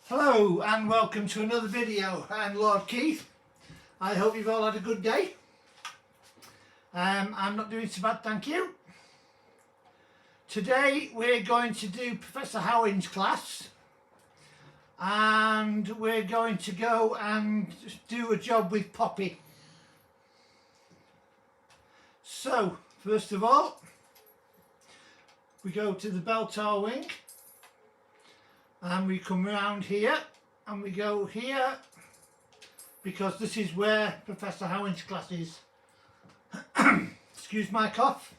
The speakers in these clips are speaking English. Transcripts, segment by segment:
Hello and welcome to another video. I'm Lord Keith. I hope you've all had a good day. I'm not doing so bad, thank you. Today we're going to do Professor Howin's class and we're going to go and do a job with Poppy. So first of all we go to the bell tower wing and we come round here and we go here because this is where Professor Howin's class is. Excuse my cough.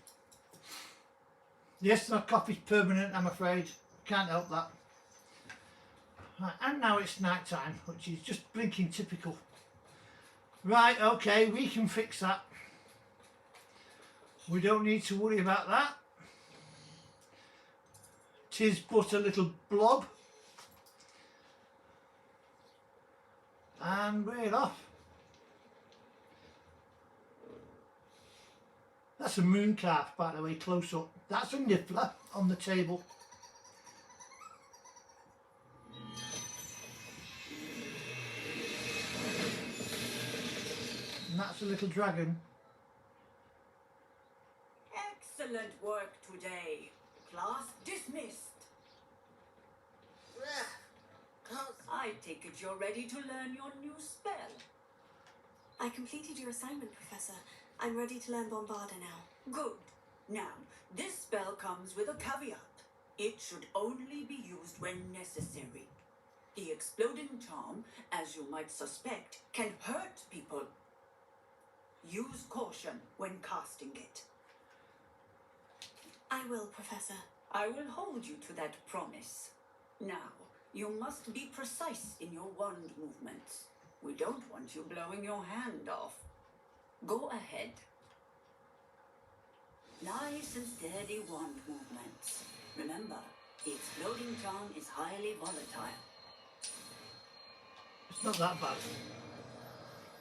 Yes, my cough is permanent, I'm afraid. Can't help that. Right, and now it's night time, which is just blinking typical. Right, okay, we can fix that. We don't need to worry about that. 'Tis but a little blob. And we're off. That's a moon calf, by the way, close up. That's a niffler on the table. And that's a little dragon. Excellent work today. Class dismissed. I take it you're ready to learn your new spell. I completed your assignment, Professor. I'm ready to learn Bombarda now. Good. Now, this spell comes with a caveat. It should only be used when necessary. The exploding charm, as you might suspect, can hurt people. Use caution when casting it. I will, Professor. I will hold you to that promise. Now, you must be precise in your wand movements. We don't want you blowing your hand off. Go ahead. Nice and steady wand movements. Remember, the exploding charm is highly volatile. It's not that bad.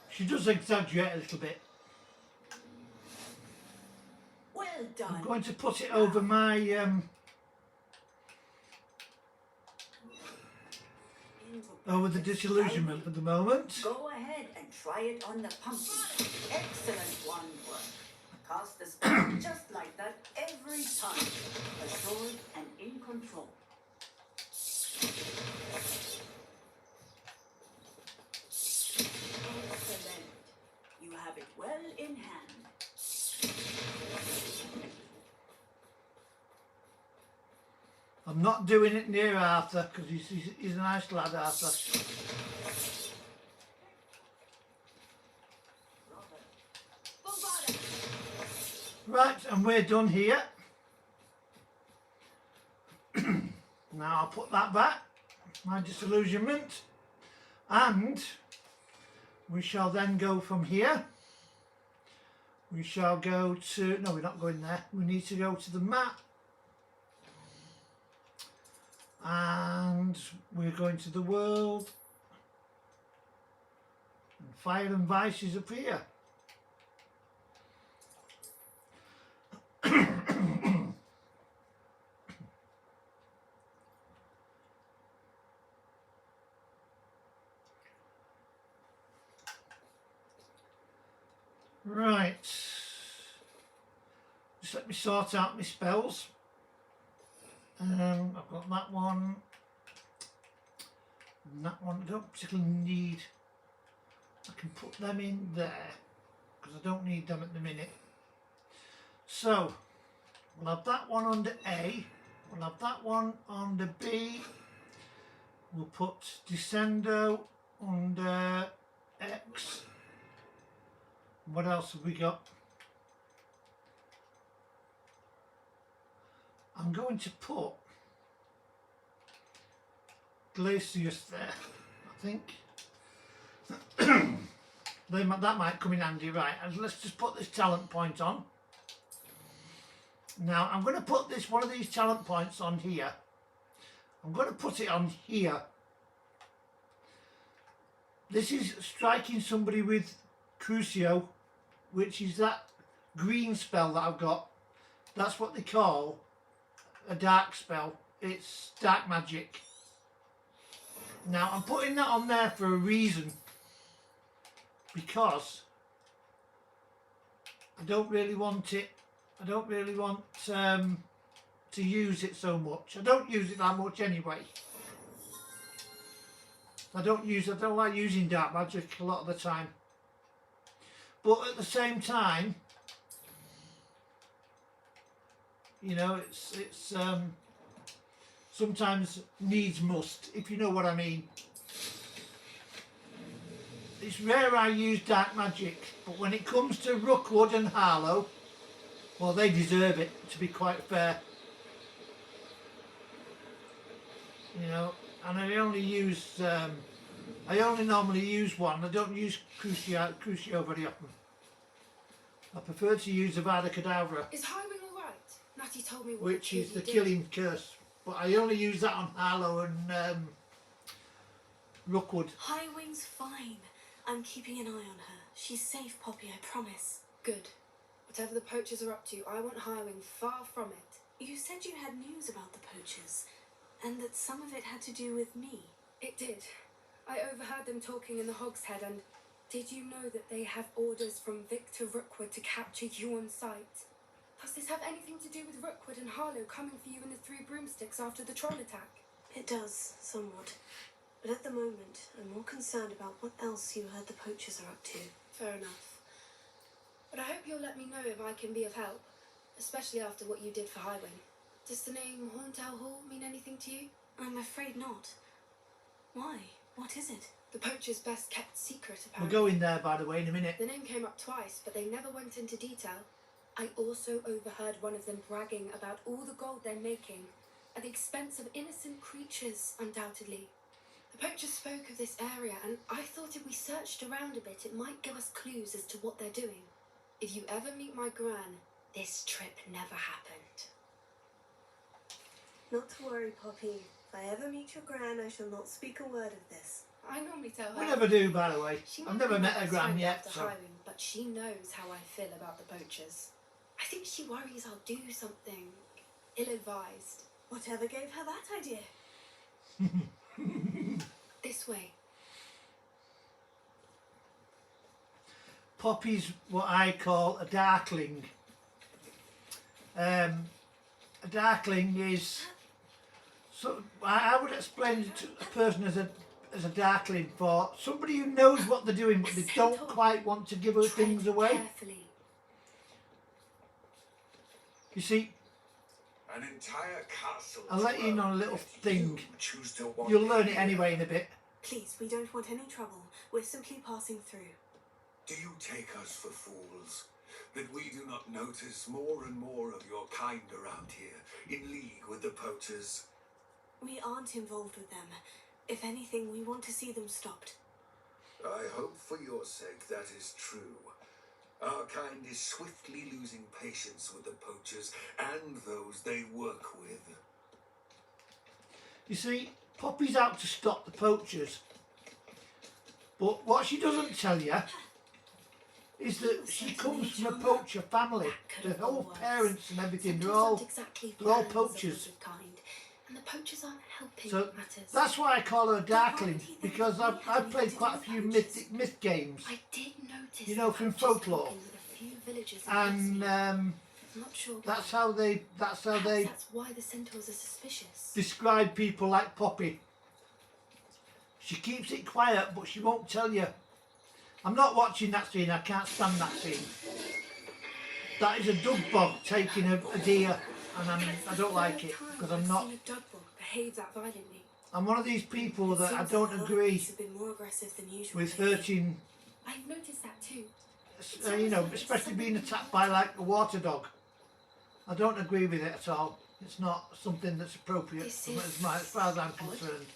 She does exaggerate a little bit. Well done. I'm going to put it over my over the disillusionment for the moment. Go ahead and try it on the pumpkin. Excellent wand work. Cast the spell just like that every time. Assured and in control. Excellent. You have it well in hand. I'm not doing it near Arthur because he's a nice lad, Arthur. Right, and we're done here. Now I'll put that back, my disillusionment, and we shall then go from here. We shall go to, no, we're not going there. We need to go to the map. And we're going to the world, and Fire and Vice is up here. Right, just let me sort out my spells. I've got that one and that one. I don't particularly need, I can put them in there because I don't need them at the minute. So we'll have that one under A, we'll have that one under B, we'll put Descendo under X. What else have we got? I'm going to put Glacius there, I think. That might come in handy, right? And let's just put this talent point on. Now I'm going to put one of these talent points on here. I'm going to put it on here. This is striking somebody with Crucio, which is that green spell that I've got. That's what they call a dark spell. It's dark magic. Now I'm putting that on there for a reason, because I don't really want it. I don't really want to use it so much. I don't use it that much anyway. I don't like using dark magic a lot of the time. But at the same time, you know, it's sometimes needs must, if you know what I mean. It's rare I use dark magic, but when it comes to Rookwood and Harlow, well, they deserve it, to be quite fair. You know, and I only normally use one. I don't use Crucio very often. I prefer to use Avada Kedavra, Is Highwing alright? Natty told me what which is the did. killing curse. But I only use that on Harlow and Rookwood. Highwing's fine. I'm keeping an eye on her. She's safe, Poppy, I promise. Good. Whatever the poachers are up to, I want Highwing far from it. You said you had news about the poachers, and that some of it had to do with me. It did. I overheard them talking in the Hogshead, and did you know that they have orders from Victor Rookwood to capture you on sight? Does this have anything to do with Rookwood and Harlow coming for you in the Three Broomsticks after the troll attack? It does, somewhat. But at the moment, I'm more concerned about what else you heard the poachers are up to. Fair enough. But I hope you'll let me know if I can be of help, especially after what you did for Highwing. Does the name Horntail Hall mean anything to you? I'm afraid not. Why? What is it? The poacher's best kept secret, We'll apparently. go in there, by the way, in a minute. The name came up twice, but they never went into detail. I also overheard one of them bragging about all the gold they're making, at the expense of innocent creatures, undoubtedly. The poachers spoke of this area, and I thought if we searched around a bit, it might give us clues as to what they're doing. If you ever meet my gran, this trip never happened. Not to worry, Poppy. If I ever meet your gran, I shall not speak a word of this. I normally tell her. We never do, by the way. She I've might never be met my a best gran friend yet, after so Highwing, but she knows how I feel about the poachers. I think she worries I'll do something ill-advised. Whatever gave her that idea? This way. Poppy's what I call a darkling. A darkling is, so I would explain it to a person as a darkling for somebody who knows what they're doing, but they don't quite want to give her things Tread away. carefully. You see, An entire castle. I'll let you in on a little Yet thing. you choose to wander You'll learn it here. anyway in a bit. Please, we don't want any trouble. We're simply passing through. Do you take us for fools? That we do not notice more and more of your kind around here, in league with the poachers? We aren't involved with them. If anything, we want to see them stopped. I hope for your sake that is true. Our kind is swiftly losing patience with the poachers and those they work with. You see, Poppy's out to stop the poachers. But what she doesn't tell you is that she comes from a poacher family. The whole parents and everything, they're all poachers. And the poachers aren't helping So matters. that's why I call her a darkling, because I've played quite a few myth games. I did notice. You know, the from poachers folklore. talking with a few villagers in And Westmead. I'm not sure why. that's how they Perhaps that's why the centaurs are suspicious. describe people like Poppy. She keeps it quiet, but she won't tell you. I'm not watching that scene. I can't stand that scene. That is a dug bog taking a deer, and I don't like it because I'm not. I've seen a Dugbog behave that violently. I'm one of these people that I Seems don't like a lot of agree these have been more aggressive than usual with lately. hurting. I've noticed that too. You know, especially being attacked by like a water dog. I don't agree with it at all. It's not something that's appropriate This as is far as I'm odd. concerned.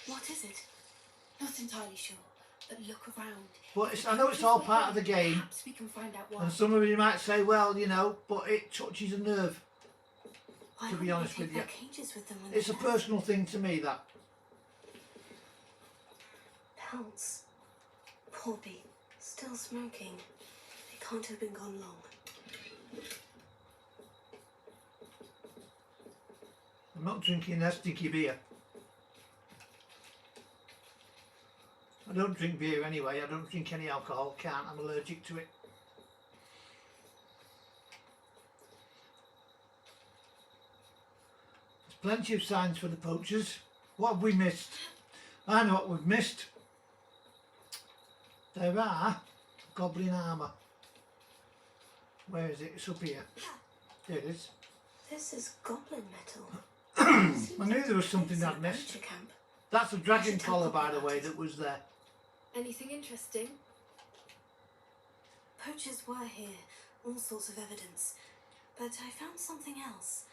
What is it? Not entirely sure, but look around. But I know it's all part of the game, Perhaps we can find out why. and some of you might say, well, you know, but it touches a nerve. Why To be wouldn't they honest take with their you. cages with them when It's a they're there? personal thing to me, that. Pelts. Poppy. Still smoking. They can't have been gone long. I'm not drinking that sticky beer. I don't drink beer anyway. I don't drink any alcohol. Can't. I'm allergic to it. There's plenty of signs for the poachers. What have we missed? I know what we've missed. There are goblin armour. Where is it? It's up here. There it is. This is goblin metal. I knew there was something I'd missed. Poacher camp. That's a dragon should tell collar, by Poppy the about way, it. that was there. Anything interesting? Poachers were here, all sorts of evidence. But I found something else.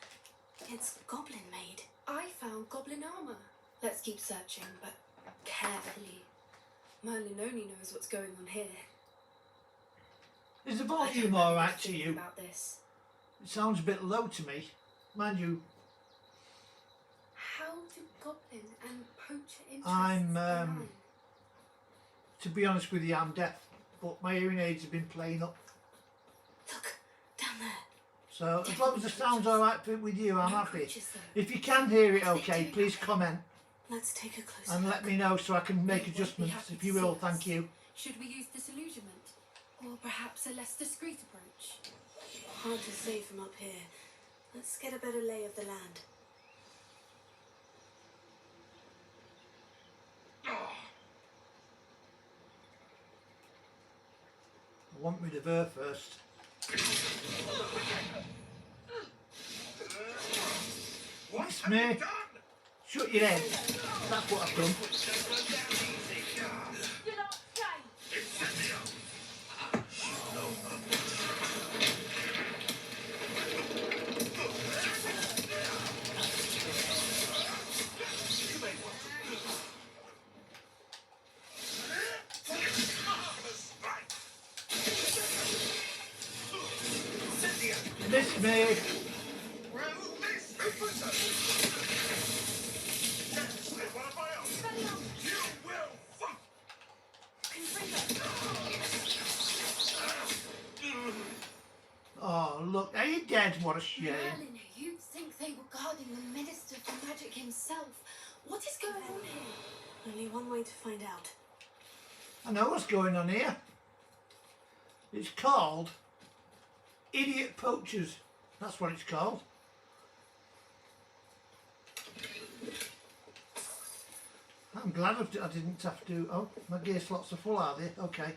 It's goblin made. I found goblin armor. Let's keep searching, but carefully. Merlin only knows what's going on here. Is the I volume don't know alright what's to thinking you? about this. It sounds a bit low to me. Mind you, How do goblin and poacher interests I'm, align? to be honest with you, I'm deaf. But my hearing aids have been playing up. Look, down there. So as long as the sound's alright with you, I'm No happy. creatures, though. If you can hear it okay, please comment Let's take a closer and look. let me know so I can make They won't be adjustments, happy if to you see will. us. Thank you. Should we use disillusionment? Or perhaps a less discreet approach? Hard to say from up here. Let's get a better lay of the land. I want rid of her first. What me. have you done? Shut your head. That's what I've done. Miss me. Well, this is one of my own. You will fuck. Oh, look. Are you dead? What a shame. Merlin, you'd think they were guarding the Minister for Magic himself. What is going on here? Only one way to find out. I know what's going on here. It's called Idiot Poachers. That's what it's called. I'm glad I didn't have to. Oh, my gear slots are full, are they? Okay.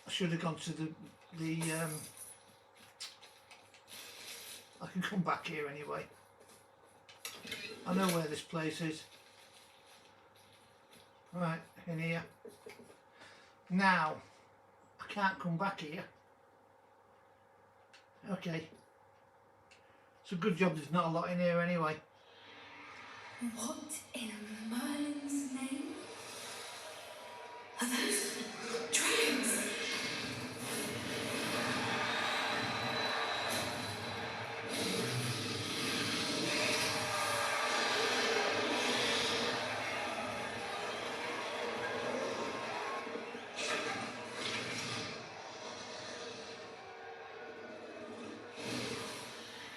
I should have gone to the I can come back here anyway. I know where this place is. Right, in here. Now, I can't come back here. Okay. It's a good job there's not a lot in here anyway. What in Merlin's name? Are those dragons?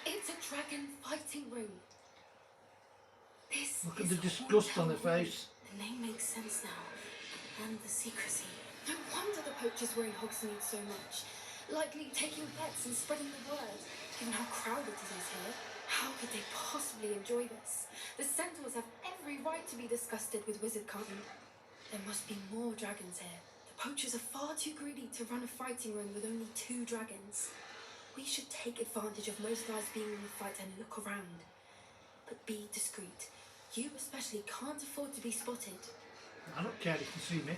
It's a dragon fighting ring. This Look at is the disgust on the Horntown. face. The name makes sense now. And the secrecy. No wonder the poachers were in Hogsmeade so much. Likely taking bets and spreading the word, given how crowded it is here. How could they possibly enjoy this? The centaurs have every right to be disgusted with wizard cunning. There must be more dragons here. The poachers are far too greedy to run a fighting ring with only 2 dragons. We should take advantage of most guys being in the fight and look around. But be discreet. You especially can't afford to be spotted. I don't care if you see me.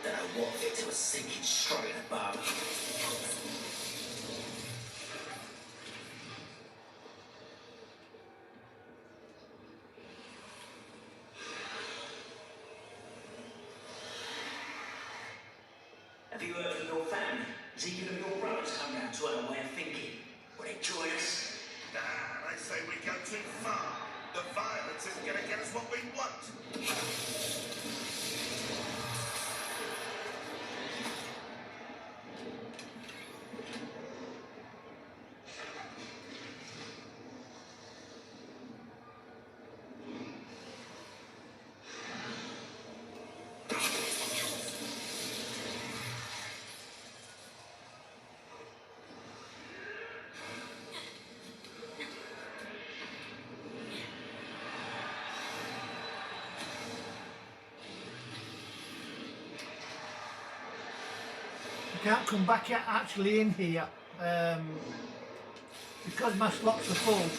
Then I walked it to a sinking straw in a bar. Have you heard from your family? Has either of your brothers come round to our way of thinking? Will they join us? Nah, I say we go too far. The violence isn't going to get us what we want. can't come back actually in here because my slots are full.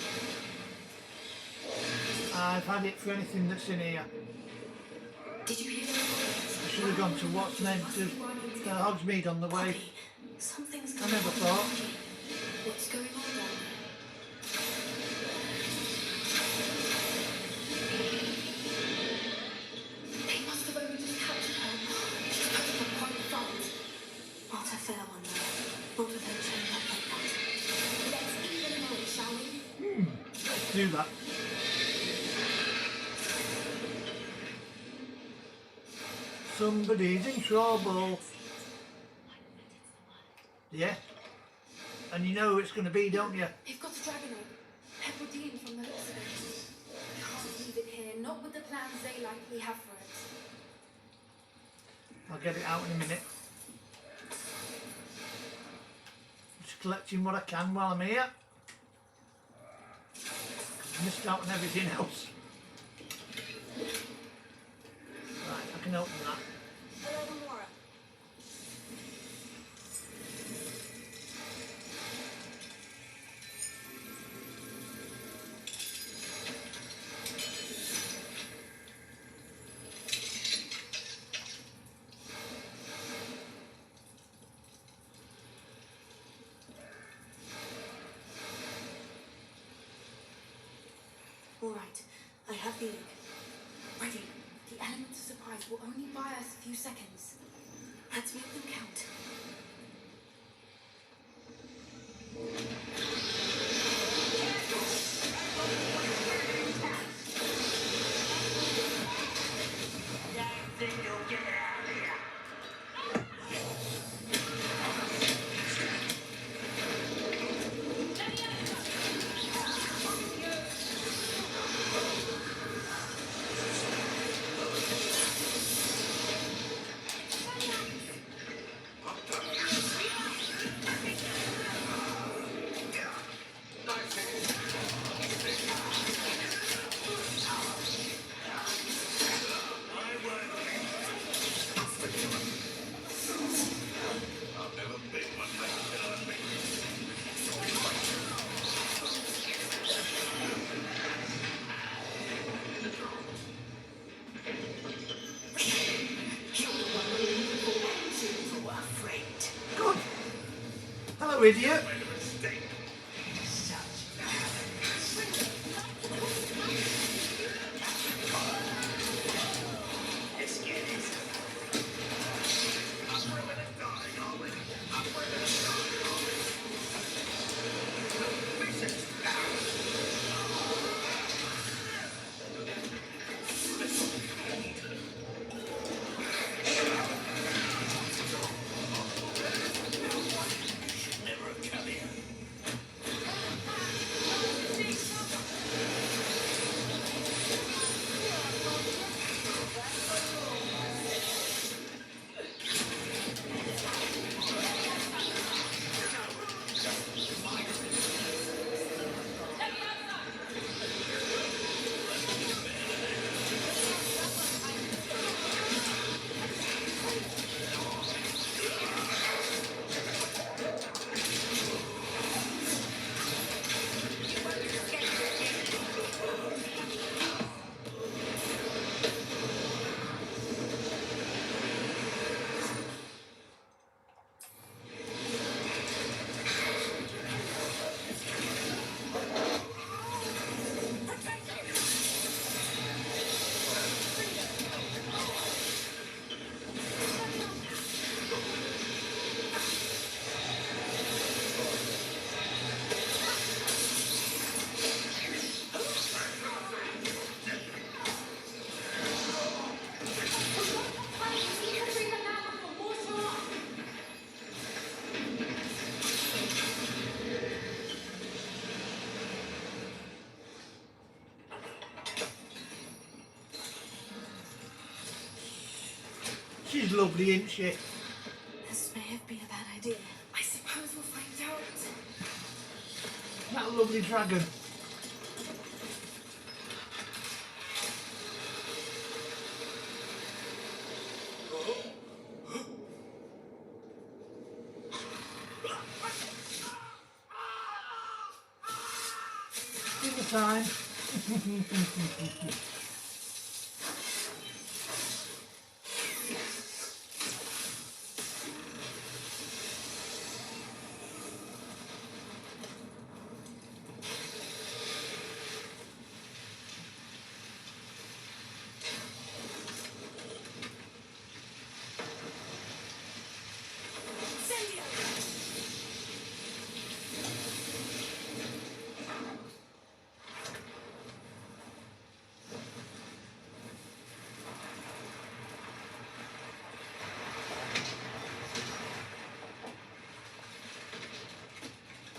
I've had it for anything that's in here. Did you hear the I should have gone to what's named to Hogsmeade on the way. Something's I going never on. thought. What's going on down there? They must have only just captured her. She's putting up quite a fight. Not a fair one, though. Not with her chained up like that. Let's even them out, shall we? Let's do that. Somebody's in trouble. Yeah? And you know who it's going to be, don't you? They've got a dragon egg. Hebridean from the looks of it. Can't leave it here, not with the plans they likely have for it. I'll get it out in a minute. Just collecting what I can while I'm here. Missed out on everything else. Right, I can open that. Hello, Gamora. All right, I have the egg. Ready. The element of surprise will only buy us a few seconds. Let's make them count. Think you'll get out of here? Good. Hello, idiot. Never have come here. She's lovely, isn't she? This may have been a bad idea. I suppose we'll find out. That lovely dragon. time. Incendio!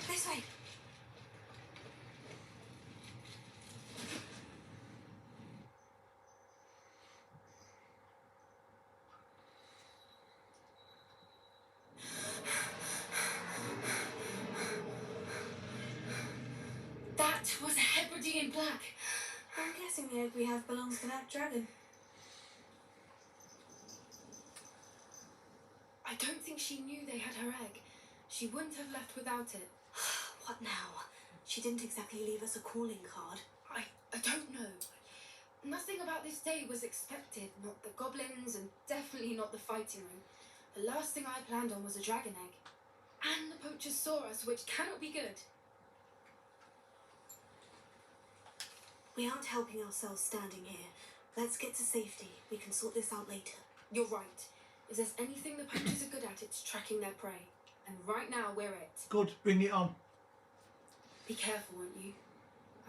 This way. That was a Hebridean black. I'm guessing the egg we have belongs to that dragon. I don't think she knew they had her egg. She wouldn't have left without it. What now? She didn't exactly leave us a calling card. I don't know. Nothing about this day was expected. Not the goblins, and definitely not the fighting ring. The last thing I planned on was a dragon egg. And the poachers saw us, which cannot be good. We aren't helping ourselves standing here. Let's get to safety. We can sort this out later. You're right. If there's anything the poachers are good at, it's tracking their prey. And right now, we're it. Good, bring it on. Be careful, won't you?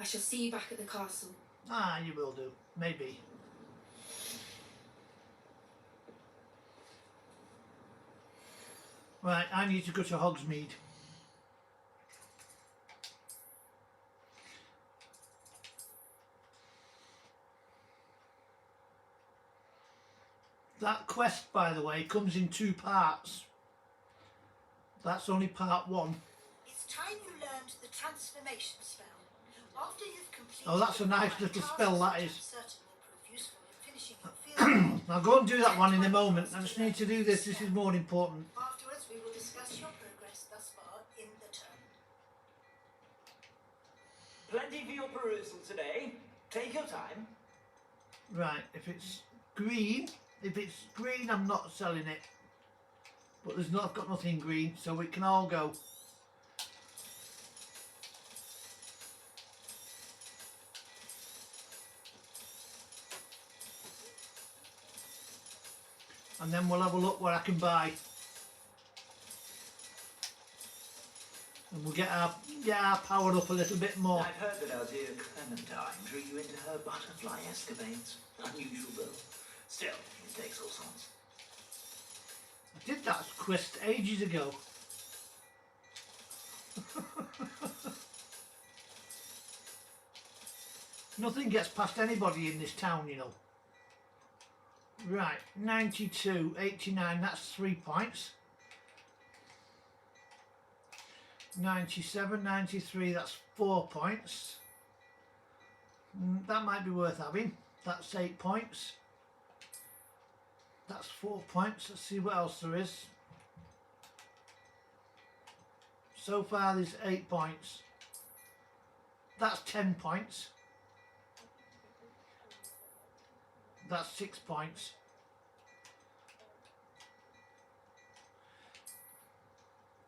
I shall see you back at the castle. Ah, you will do. Maybe. Right, I need to go to Hogsmeade. That quest, by the way, comes in 2 parts. That's only part 1. It's time you learned the transformation spell. After you've completed Oh, that's a nice it, little tasks spell, that which is. I'm certain will prove useful in finishing your field. I'll go and do that one in a moment. I just need to do this. This is more important. Afterwards, we will discuss your progress thus far in the term. Plenty for your perusal today. Take your time. Right, if it's green, I'm not selling it. But I've got nothing green, so it can all go. And then we'll have a look what I can buy. And we'll get our powered up a little bit more. I've heard that our dear Clementine drew you into her butterfly escapades. Unusual though. Still, it takes all sorts. I did that quest ages ago. Nothing gets past anybody in this town, you know. Right, 92, 89, that's 3 points. 97, 93, that's 4 points. That might be worth having. That's 8 points. That's 4 points. Let's see what else there is. So far there's 8 points. That's 10 points. That's 6 points.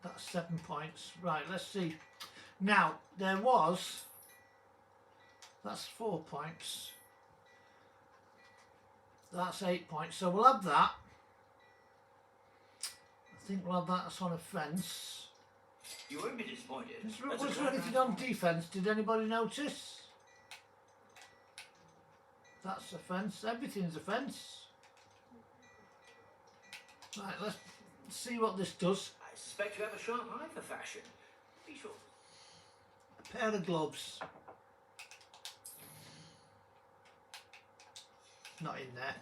That's 7 points. Right, let's see. Now, there was... That's 4 points. That's 8 points. So we'll have that. I think we'll have that as on a fence. You won't be disappointed. Was there anything on defence? Did anybody notice? That's a fence. Everything's a fence. Right, let's see what this does. I suspect you have a sharp eye for fashion. Be sure. A pair of gloves. Not in there.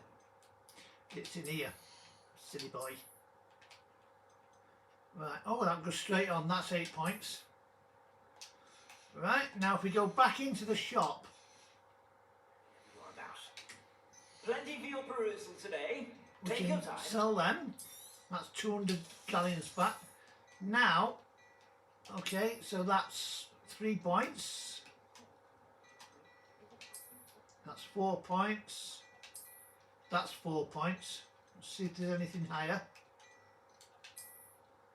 It's in here. Silly boy. Right, oh, that goes straight on. That's 8 points. Right, now if we go back into the shop. You're about. Plenty for your perusal today. We Take can your time. sell them. That's 200 galleons back. Now, okay, so that's 3 points. That's 4 points. That's 4 points. Let's see if there's anything higher.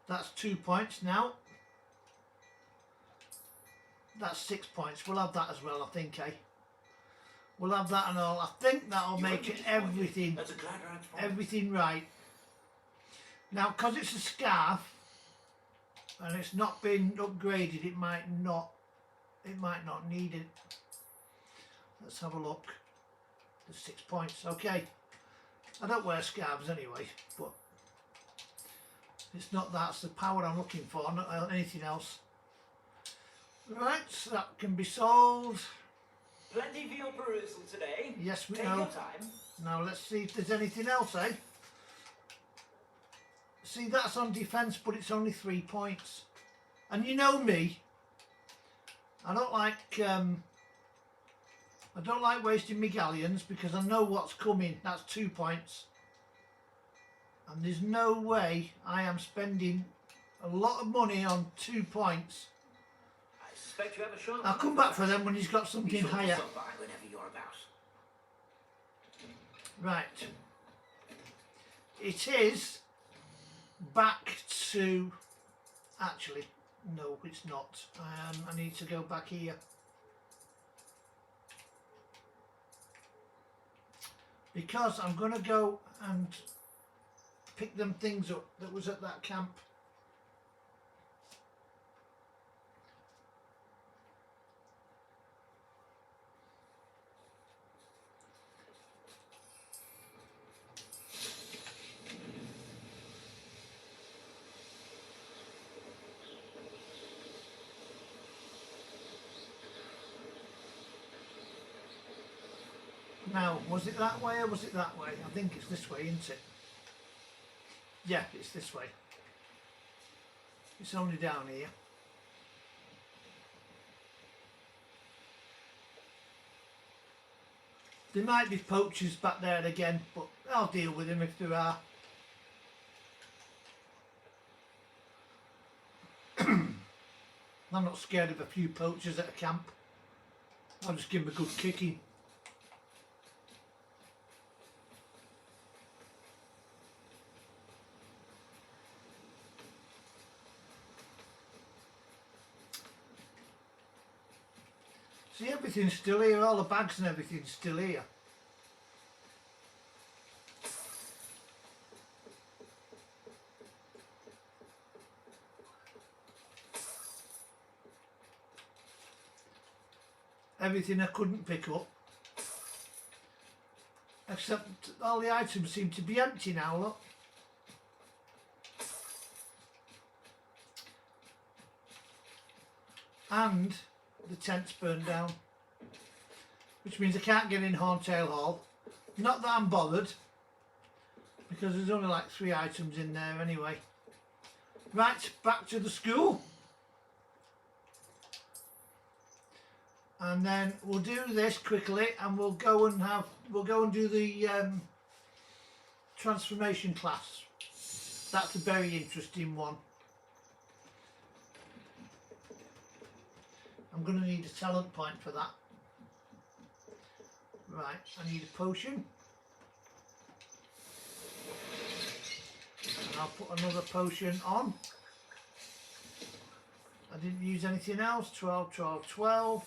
That's 2 points now. That's 6 points. We'll have that as well, I think, eh? We'll have that and all. I think that'll make it everything, That's a Gladrax point. everything right. Now, because it's a scarf and it's not been upgraded, it might not need it. Let's have a look. There's 6 points. Okay. I don't wear scarves anyway, but it's not that's the power I'm looking for, not anything else. Right, so that can be sold. Plenty for your perusal today. Yes, we Take know. your time. Now let's see if there's anything else, eh? See, that's on defence, but it's only 3 points. And you know me, I don't like wasting my galleons because I know what's coming. That's 2 points. And there's no way I am spending a lot of money on 2 points. I suspect you have a shot. I'll come back for them when he's got Be something sure to higher. stop by whenever you're about. Right. It is back to... Actually, no, it's not. I need to go back here. Because I'm going to go and pick them things up that was at that camp. Now, was it that way or was it that way? I think it's this way, isn't it? Yeah, it's this way. It's only down here. There might be poachers back there again, but I'll deal with them if there are. I'm not scared of a few poachers at a camp. I'll just give them a good kicking. See, everything's still here, all the bags and everything's still here. Everything I couldn't pick up. Except all the items seem to be empty now, look. And the tent's burned down, which means I can't get in Horntail Hall. Not that I'm bothered, because there's only like 3 items in there anyway. Right, back to the school, and then we'll do this quickly, and we'll go and do the transformation class. That's a very interesting one. I'm going to need a talent point for that. Right, I need a potion. And I'll put another potion on. I didn't use anything else. 12, 12, 12.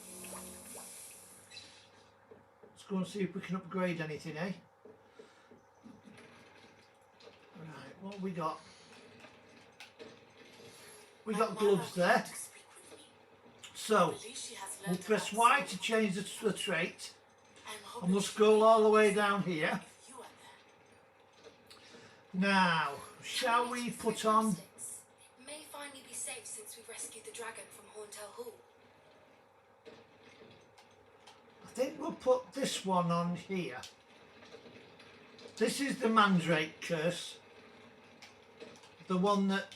Let's go and see if we can upgrade anything, eh? Right, what have we got? We got gloves there. So, we'll press Y to change the trait, and we'll scroll all the way down here. Now, shall we put on... It may finally be safe since we've rescued the dragon from Horntail Hall. I think we'll put this one on here. This is the Mandrake curse. The one that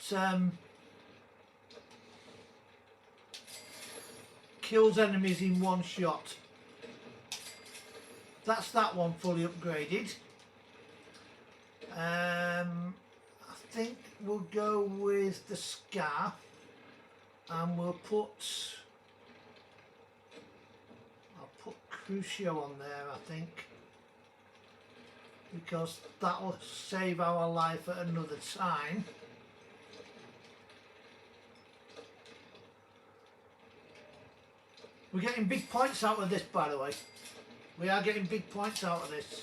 kills enemies in one shot. That's that one fully upgraded. I think we'll go with the scarf, and we'll put... I'll put Crucio on there, I think, because that'll save our life at another time. We're getting big points out of this, by the way. We are getting big points out of this.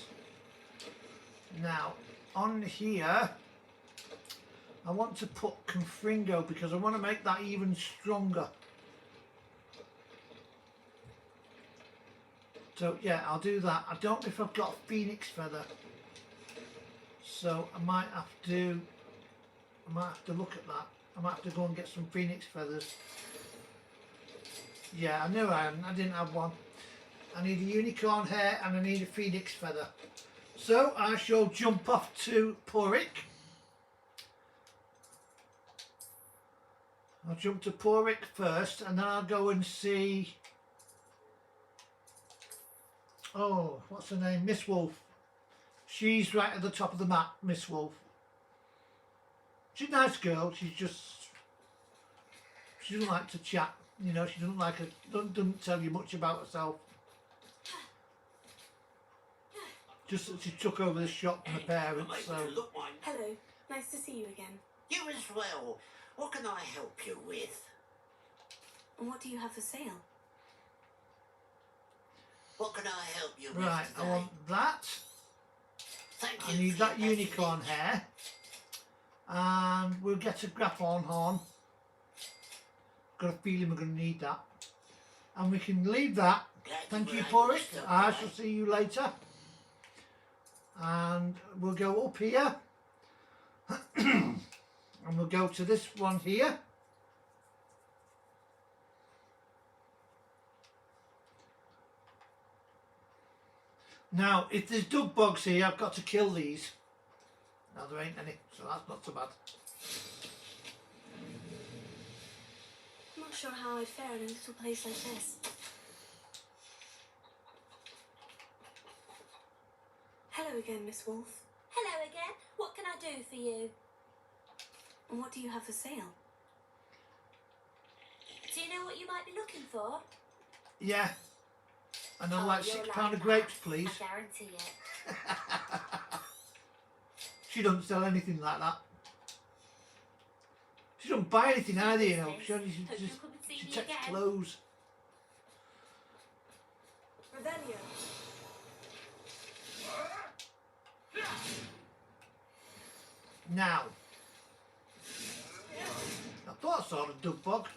Now, on here, I want to put Confringo because I want to make that even stronger. So yeah, I'll do that. I don't know if I've got a Phoenix Feather, so I might have to look at that. I might have to go and get some Phoenix Feathers. Yeah, I knew I didn't have one. I need a unicorn hair and I need a Phoenix Feather. So I shall jump off to Porik. I'll jump to Porik first and then I'll go and see... Oh, what's her name? Miss Wolf. She's right at the top of the map, Miss Wolf. She's a nice girl. She doesn't like to chat. You know, she doesn't tell you much about herself. Just that she took over the shop from the parents, so... Hello, nice to see you again. You as well. What can I help you with? And what do you have for sale? What can I help you with Right, today? I want that. Thank I you need for that your unicorn hair. And we'll get a Graphon horn. Got a feeling we're going to need that. And we can leave that. Glad Thank were you able for to it. stop I by. shall see you later. And we'll go up here. And we'll go to this one here. Now, if there's dug bugs here, I've got to kill these. Now, there ain't any, so that's not so bad. I'm not sure how I'd fare in a little place like this. Hello again, Miss Wolf. Hello again. What can I do for you? And what do you have for sale? Do you know what you might be looking for? Yeah. And I'd Oh, like you'll £6 like of that. grapes, please. I guarantee it. She doesn't sell anything like that. She doesn't buy anything either, you know. She only Hope just you'll come and see she me takes again. clothes. Revelio. Now. I thought I saw the dug bug.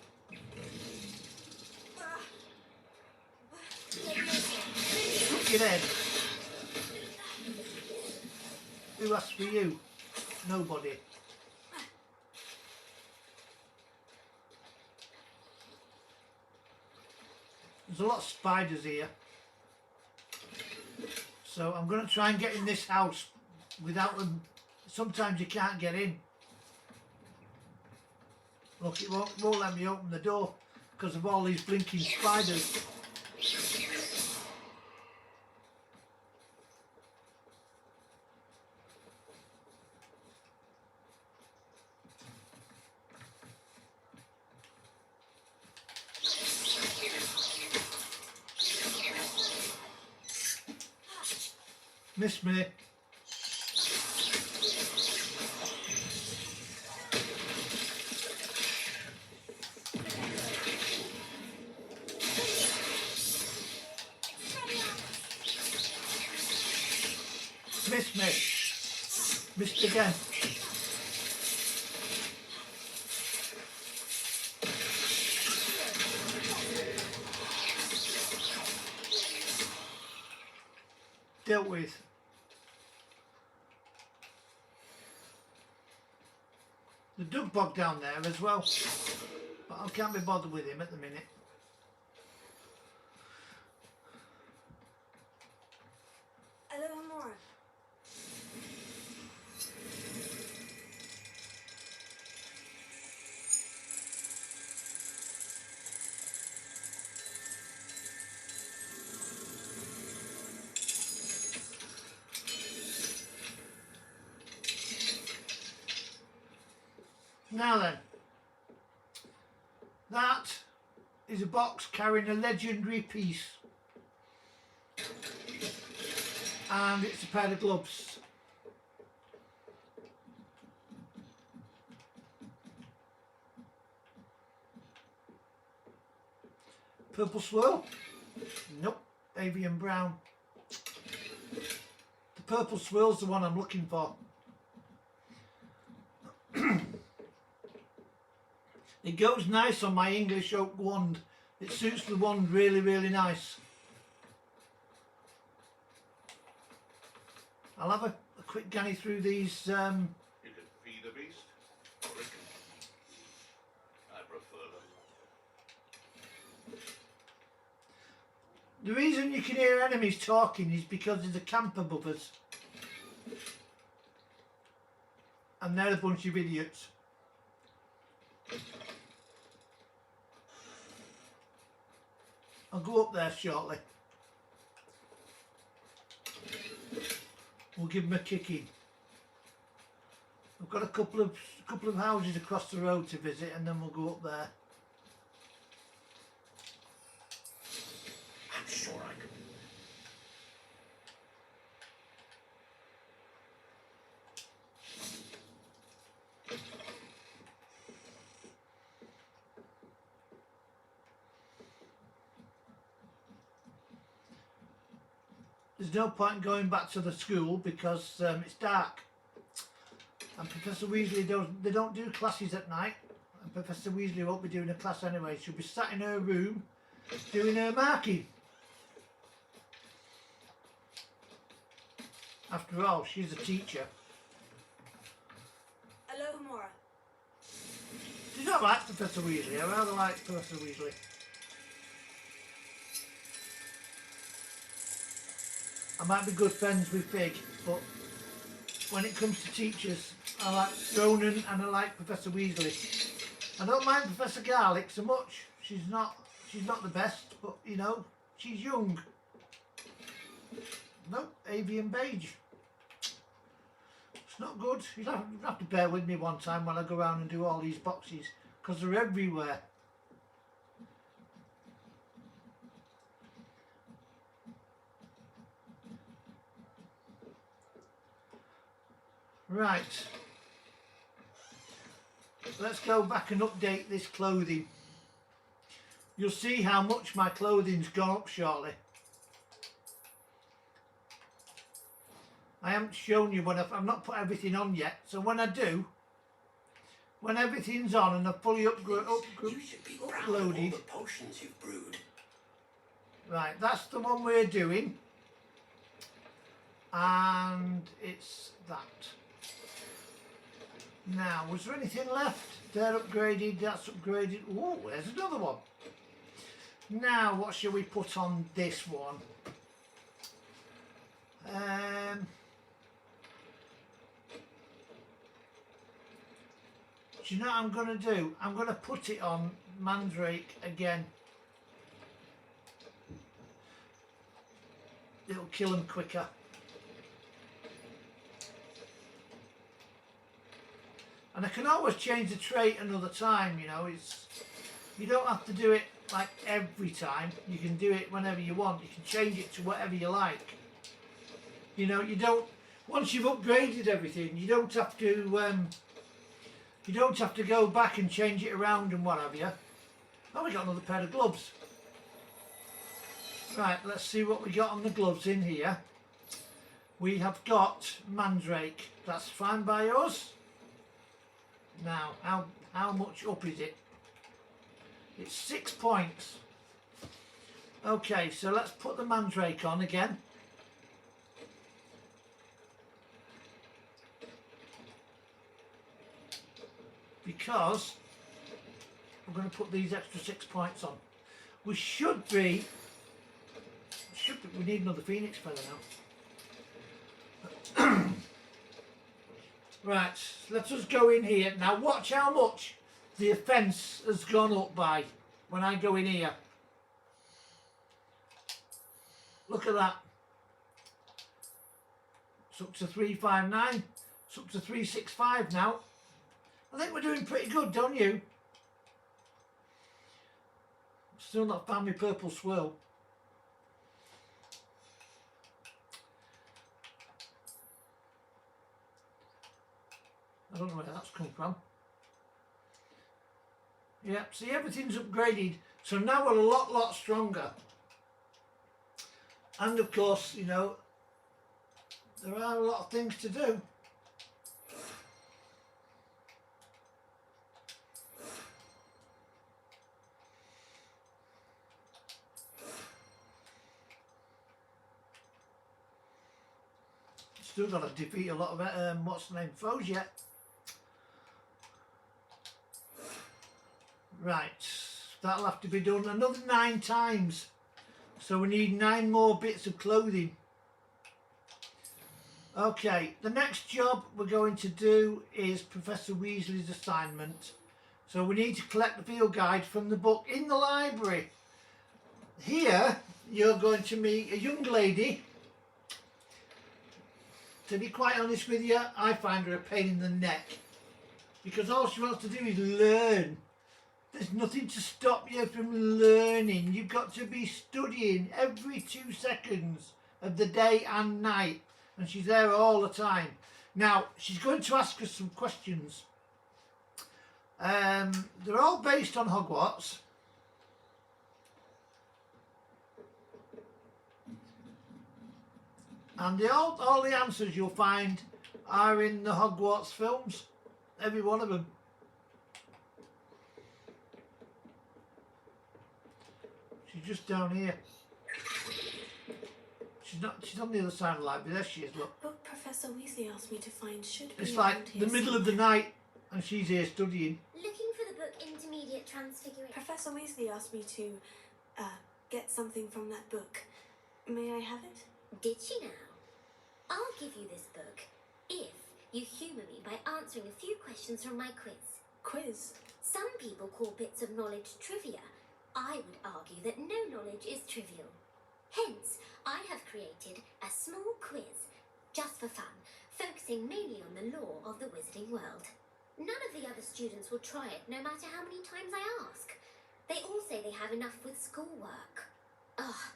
Look your head. Who asked for you? Nobody. There's a lot of spiders here. So I'm going to try and get in this house without them. Sometimes you can't get in. Look, it won't let me open the door because of all these blinking spiders. Miss me. Miss me. Missed again. Dealt with. The dug bug down there as well, but I can't be bothered with him at the minute. Hello, Amora. Now then, that is a box carrying a legendary piece. and it's a pair of gloves. Purple swirl? Nope. Avian brown. The purple swirl's the one I'm looking for. It goes nice on my English oak wand. It suits the wand really, really nice. I'll have a quick ganny through these. You can feed a beast, or it can. I prefer them. The reason you can hear enemies talking is because there's a camp above us. And they're a bunch of idiots. I'll go up there shortly. We'll give them a kick in. We've got a couple of houses across the road to visit, and then we'll go up there. I'm sure I could. There's no point going back to the school because it's dark. And Professor Weasley they don't do classes at night. And Professor Weasley won't be doing a class anyway. She'll be sat in her room doing her marking. After all, she's a teacher. Hello, Mora. She's not like Professor Weasley. I rather like Professor Weasley. I might be good friends with Fig, but when it comes to teachers, I like Ronan and I like Professor Weasley. I don't mind Professor Garlick so much. She's not the best, but you know, she's young. Nope, Avian beige. It's not good. You'll have to bear with me one time when I go around and do all these boxes, because they're everywhere. Right, let's go back and update this clothing. You'll see how much my clothing's gone up shortly. I haven't shown you when I've not put everything on yet, so when I do, when everything's on and I've fully You should be proud of all uploaded. the potions you've brewed. Right, that's the one we're doing, and it's that. Now, was there anything left? They're upgraded, that's upgraded. Oh, there's another one. Now, what shall we put on this one? Do you know what I'm going to do? I'm going to put it on Mandrake again. It'll kill him quicker. And I can always change the trait another time, you know. You don't have to do it like every time. You can do it whenever you want. You can change it to whatever you like. You know, you don't, once you've upgraded everything, you don't have to go back and change it around and what have you. Oh, we got another pair of gloves. Right, let's see what we got on the gloves in here. We have got Mandrake. That's fine by us. Now, how much up is it? It's 6 points. Okay, so let's put the Mandrake on again. Because we're going to put these extra 6 points on. We should be, we need another Phoenix feather now. Right, let us go in here. Now watch how much the offence has gone up by when I go in here. Look at that. It's up to 359. It's up to 365 now. I think we're doing pretty good, don't you? Still not found my purple swirl. I don't know where that's come from. Yeah, see, everything's upgraded, so now we're a lot stronger. And of course, you know, there are a lot of things to do. Still got to defeat a lot of what's the name, foes yet. Right, that'll have to be done another 9 times. So we need 9 more bits of clothing. Okay, the next job we're going to do is Professor Weasley's assignment. So we need to collect the field guide from the book in the library. Here, you're going to meet a young lady. To be quite honest with you, I find her a pain in the neck. Because all she wants to do is learn. There's nothing to stop you from learning. You've got to be studying every 2 seconds of the day and night. And she's there all the time. Now, she's going to ask us some questions. They're all based on Hogwarts. And all the answers you'll find are in the Hogwarts films. Every one of them. She's just down here. She's on the other side of the library. There she is, look. The book Professor Weasley asked me to find should be It's around like here the middle of the night and she's here studying. Looking for the book Intermediate Transfiguration. Professor Weasley asked me to get something from that book. May I have it? Did she now? I'll give you this book if you humour me by answering a few questions from my quiz. Quiz? Some people call bits of knowledge trivia. I would argue that no knowledge is trivial. Hence, I have created a small quiz, just for fun, focusing mainly on the lore of the wizarding world. None of the other students will try it, no matter how many times I ask. They all say they have enough with schoolwork. Ugh,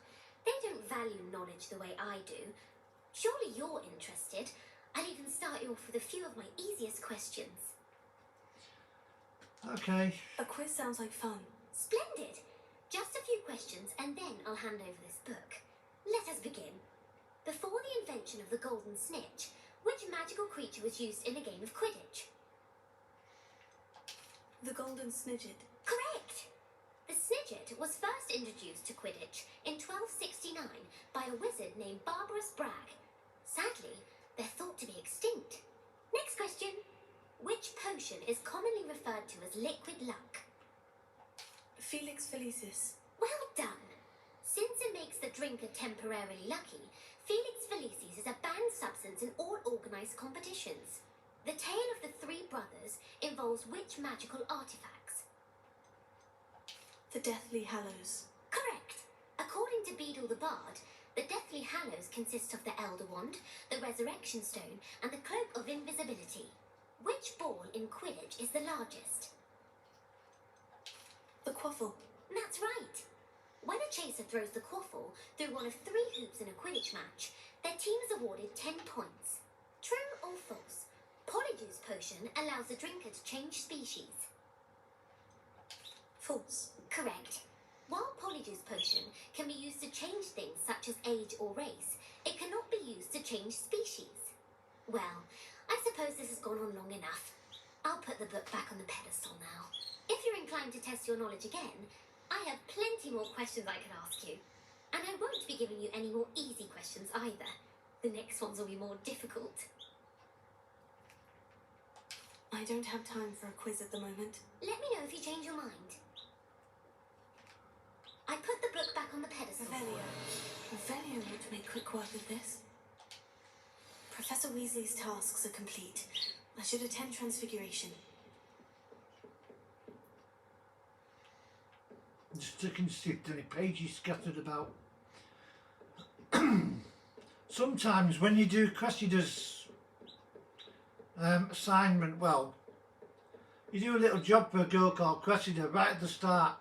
they don't value knowledge the way I do. Surely you're interested. I'll even start you off with a few of my easiest questions. Okay. A quiz sounds like fun. Splendid! Just a few questions and then I'll hand over this book. Let us begin. Before the invention of the Golden Snitch, which magical creature was used in a game of Quidditch? The Golden Snidget. Correct! The Snidget was first introduced to Quidditch in 1269 by a wizard named Barbarous Bragg. Sadly, they're thought to be extinct. Next question. Which potion is commonly referred to as liquid luck? Felix Felicis. Well done! Since it makes the drinker temporarily lucky, Felix Felicis is a banned substance in all organised competitions. The tale of the 3 brothers involves which magical artifacts? The Deathly Hallows. Correct! According to Beedle the Bard, the Deathly Hallows consist of the Elder Wand, the Resurrection Stone, and the Cloak of Invisibility. Which ball in Quidditch is the largest? The Quaffle. That's right! When a chaser throws the quaffle through one of 3 hoops in a Quidditch match, their team is awarded 10 points. True or false? Polyjuice Potion allows the drinker to change species. False. Correct. While Polyjuice Potion can be used to change things such as age or race, it cannot be used to change species. Well, I suppose this has gone on long enough. I'll put the book back on the pedestal now. If you're inclined to test your knowledge again, I have plenty more questions I can ask you. And I won't be giving you any more easy questions either. The next ones will be more difficult. I don't have time for a quiz at the moment. Let me know if you change your mind. I put the book back on the pedestal. Revelio would make quick work of this. Professor Weasley's tasks are complete. I should attend Transfiguration. Just looking to see if there are any pages scattered about. Sometimes when you do Cressida's assignment, well, you do a little job for a girl called Cressida right at the start.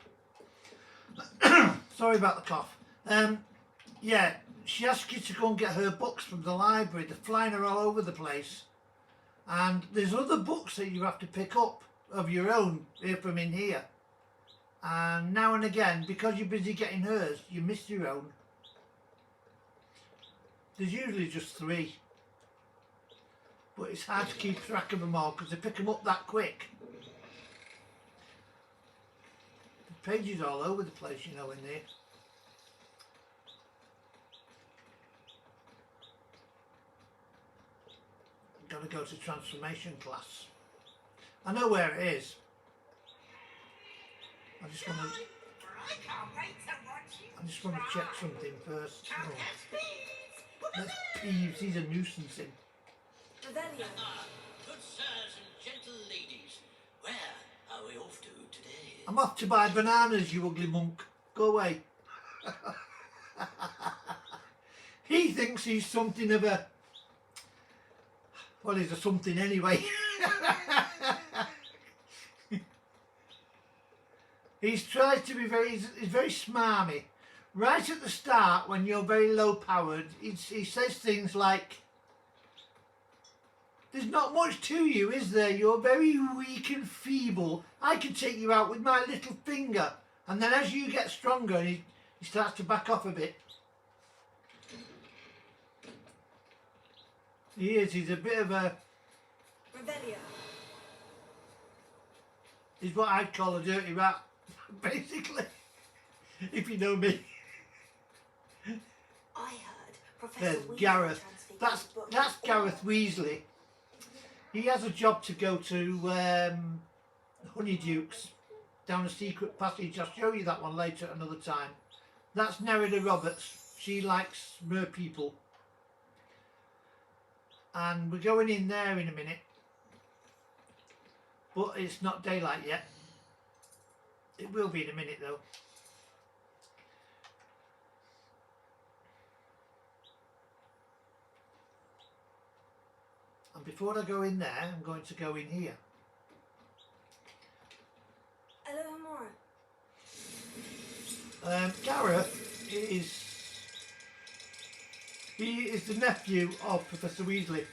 Sorry about the cough. Yeah, she asks you to go and get her books from the library. They're flying her all over the place. And there's other books that you have to pick up of your own here from in here. And now and again, because you're busy getting hers, you miss your own. There's usually just 3. But it's hard to keep track of them all because they pick them up that quick. The pages all over the place, you know, in there. Got to go to transformation class. I know where it is. I just want to check something first. Oh. That's Peeves. He's a nuisance. Him. Revelio. Good sirs and gentle ladies, where are we off to today? I'm off to buy bananas, you ugly monk. Go away. He thinks he's something of a... Well, he's a something anyway. He's tried to be he's very smarmy. Right at the start, when you're very low powered, he says things like, there's not much to you, is there? You're very weak and feeble. I can take you out with my little finger. And then as you get stronger, he starts to back off a bit. He's a bit of a... Revelio. He's what I'd call a dirty rat, basically. If you know me. I heard Professor There's Weasley Gareth. transfigured his book. That's Gareth Weasley. He has a job to go to Honeydukes down a secret passage. I'll show you that one later at another time. That's Nerida Roberts. She likes mer people. And we're going in there in a minute. But it's not daylight yet. It will be in a minute though. And before I go in there, I'm going to go in here. Hello, Amora. Gareth is the nephew of Professor Weasley.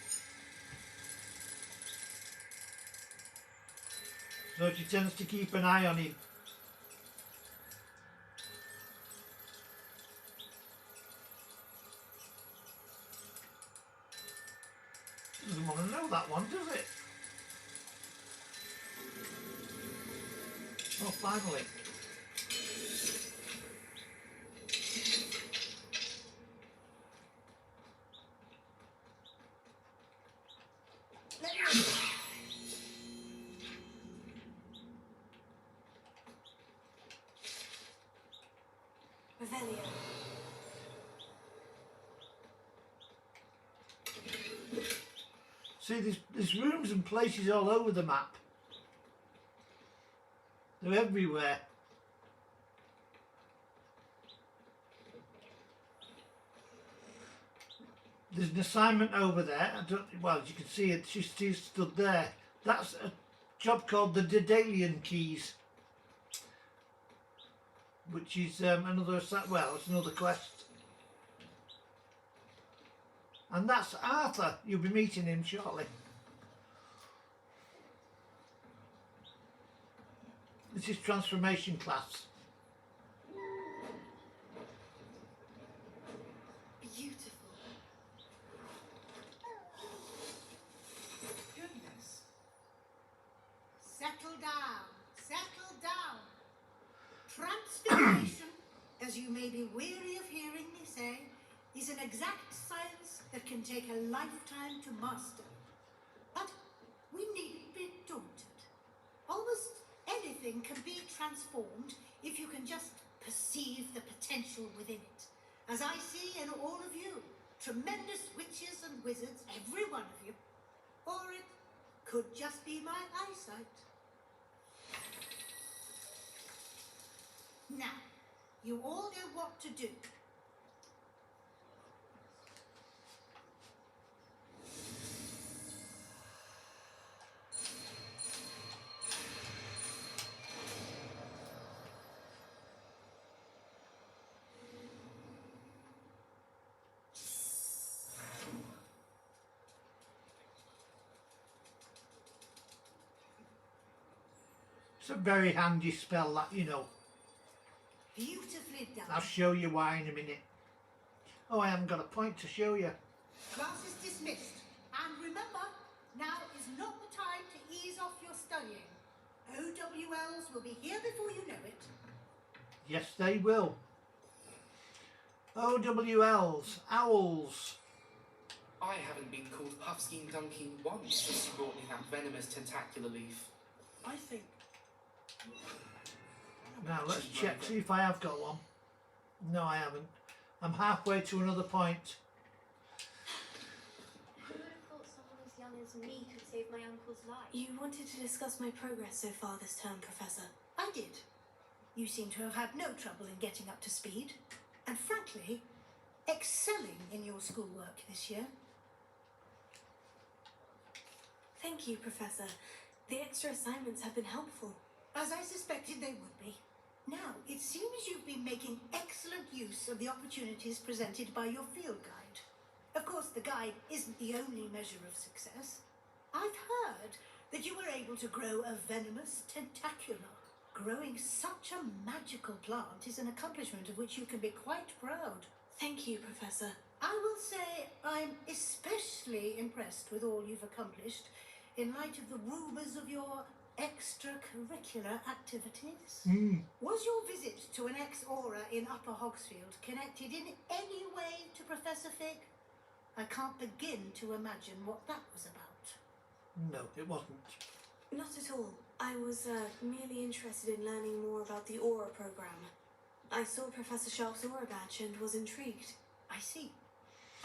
So she tends to keep an eye on him. Doesn't want to know that one, does it? Oh, finally. Revelio. See, there's rooms and places all over the map. They're everywhere. There's an assignment over there. Well, as you can see, she's stood there. That's a job called the Daedalian Keys, which is it's another quest. And that's Arthur. You'll be meeting him shortly. This is transformation class. Beautiful. Goodness. Settle down. Settle down. Transfiguration, as you may be weary of hearing me say, is an exact science that can take a lifetime to master. But we needn't be daunted. Almost anything can be transformed if you can just perceive the potential within it. As I see in all of you, tremendous witches and wizards, every one of you. Or it could just be my eyesight. Now, you all know what to do. It's a very handy spell, that, you know. Beautifully done. I'll show you why in a minute. Oh, I haven't got a point to show you. Class is dismissed. And remember, now is not the time to ease off your studying. OWLs will be here before you know it. Yes, they will. OWLs, owls. I haven't been called Puffskein Dunking once since you brought me that venomous tentacular leaf. I think. Now let's check, see if I have got one. No, I haven't. I'm halfway to another point. Who would have thought someone as young as me could save my uncle's life? You wanted to discuss my progress so far this term, Professor. I did. You seem to have had no trouble in getting up to speed. And frankly, excelling in your schoolwork this year. Thank you, Professor. The extra assignments have been helpful. As I suspected they would be. Now, it seems you've been making excellent use of the opportunities presented by your field guide. Of course, the guide isn't the only measure of success. I've heard that you were able to grow a venomous tentacular. Growing such a magical plant is an accomplishment of which you can be quite proud. Thank you, Professor. I will say I'm especially impressed with all you've accomplished in light of the rumours of your extracurricular activities. Was your visit to an ex-aura in Upper Hogsfield connected in any way to Professor Fig? I can't begin to imagine what that was about. No, it wasn't. Not at all. I was merely interested in learning more about the Aura program. I saw Professor Sharp's Aura badge and was intrigued. I see.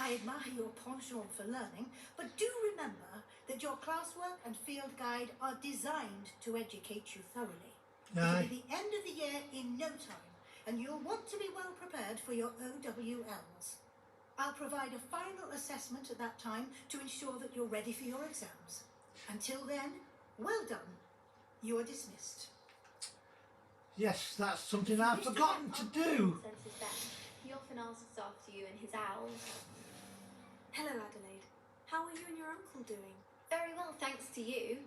I admire your penchant for learning, but do remember that your classwork and field guide are designed to educate you thoroughly. It'll be the end of the year in no time, and you'll want to be well prepared for your OWLs. I'll provide a final assessment at that time to ensure that you're ready for your exams. Until then, well done. You are dismissed. Yes, that's something I've forgotten to do. Senses best. He often asks after you and his owls. Hello, Adelaide. How are you and your uncle doing? Very well, thanks to you.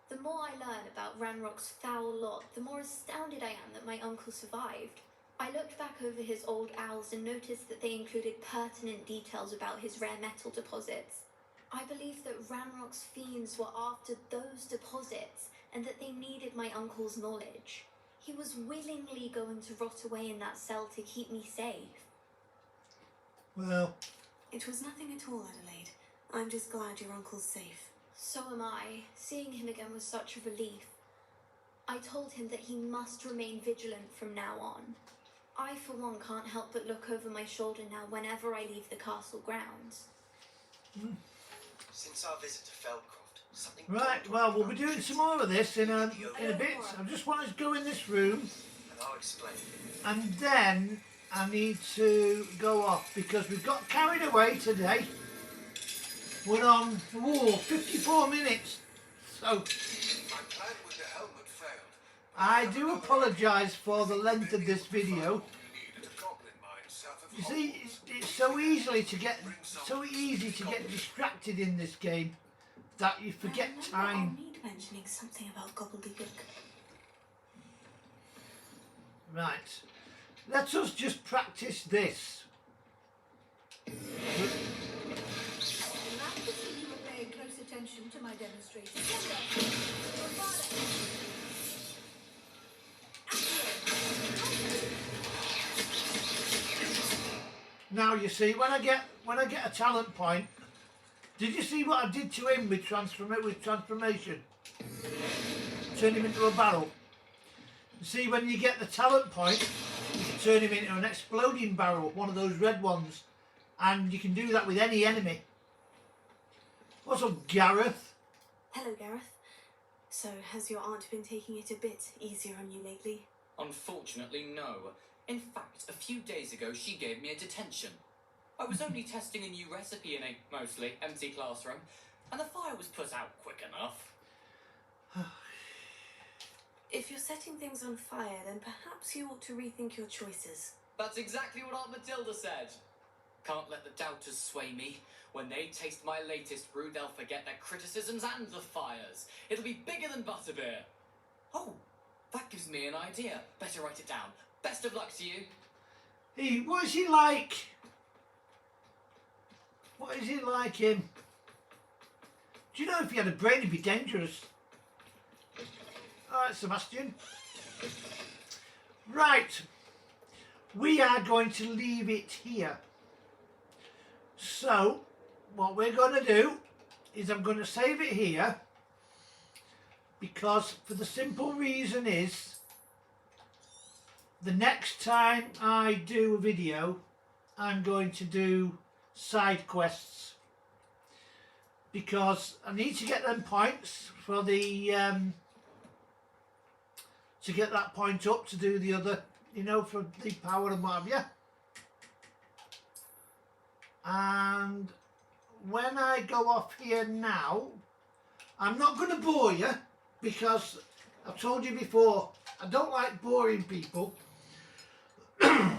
The more I learn about Ranrock's foul lot, the more astounded I am that my uncle survived. I looked back over his old owls and noticed that they included pertinent details about his rare metal deposits. I believe that Ranrock's fiends were after those deposits and that they needed my uncle's knowledge. He was willingly going to rot away in that cell to keep me safe. Well, It was nothing at all, Adelaide. I'm just glad your uncle's safe. So am I. Seeing him again was such a relief. I told him that he must remain vigilant from now on. I, for one, can't help but look over my shoulder now whenever I leave the castle grounds. Since our visit to Feldcroft, something... right, well, we'll be doing some more of this in a bit. I just want to go in this room. And I'll explain. And then I need to go off because we've got carried away today. We're on 54 minutes. So My plan with the helmet failed. I do apologise for the length of this video. You see, it's so easy to get distracted in this game that you forget time. Need mentioning something about gobbledygook. Right. Let us just practice this. Glad to see you were paying close attention to my demonstration. Now you see, when I get a talent point, did you see what I did to him with transformation? Turn him into a barrel. You see, when you get the talent point, you can turn him into an exploding barrel, one of those red ones, and you can do that with any enemy. What's up, Gareth? Hello, Gareth. So, has your aunt been taking it a bit easier on you lately? Unfortunately, no. In fact, a few days ago she gave me a detention. I was only testing a new recipe in a mostly empty classroom, and the fire was put out quick enough. If you're setting things on fire, then perhaps you ought to rethink your choices. That's exactly what Aunt Matilda said. Can't let the doubters sway me. When they taste my latest brew, they'll forget their criticisms and the fires. It'll be bigger than butterbeer. Oh, That gives me an idea. Better write it down. Best of luck to you. Hey, what is he like? What is he like, him? Do you know if he had a brain, he'd be dangerous? Alright, Sebastian. Right. We are going to leave it here. So, what we're going to do is I'm going to save it here, because for the simple reason is the next time I do a video I'm going to do side quests, because I need to get them points for the to get that point up to do the other, you know, for the power and what have you. And when I go off here now, I'm not going to bore you, because I've told you before, I don't like boring people.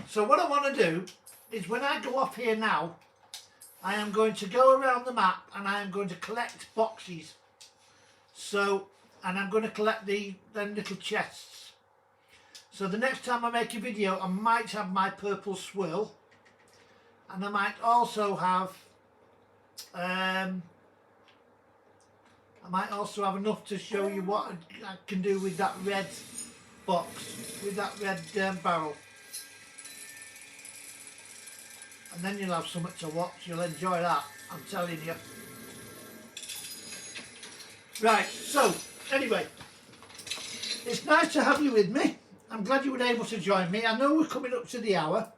So what I want to do is, when I go off here now, I am going to go around the map and I am going to collect boxes. So, and I'm going to collect them little chests. So the next time I make a video, I might have my purple swirl, and I might also have enough to show you what I can do with that red box, with that red barrel. And then you'll have something to watch. You'll enjoy that, I'm telling you. Right, so anyway, it's nice to have you with me. I'm glad you were able to join me. I know we're coming up to the hour.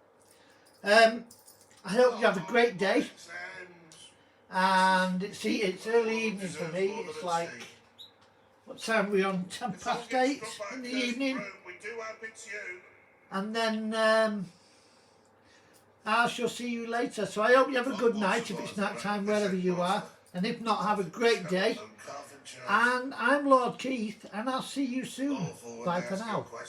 I hope you have a great day. And it's early evening for me. It's like, what time are we on? 8:10 in the evening. And then I shall see you later. So I hope you have a good night if it's night time wherever you are. And if not, have a great day. And I'm Lord Keith, and I'll see you soon. Bye for now.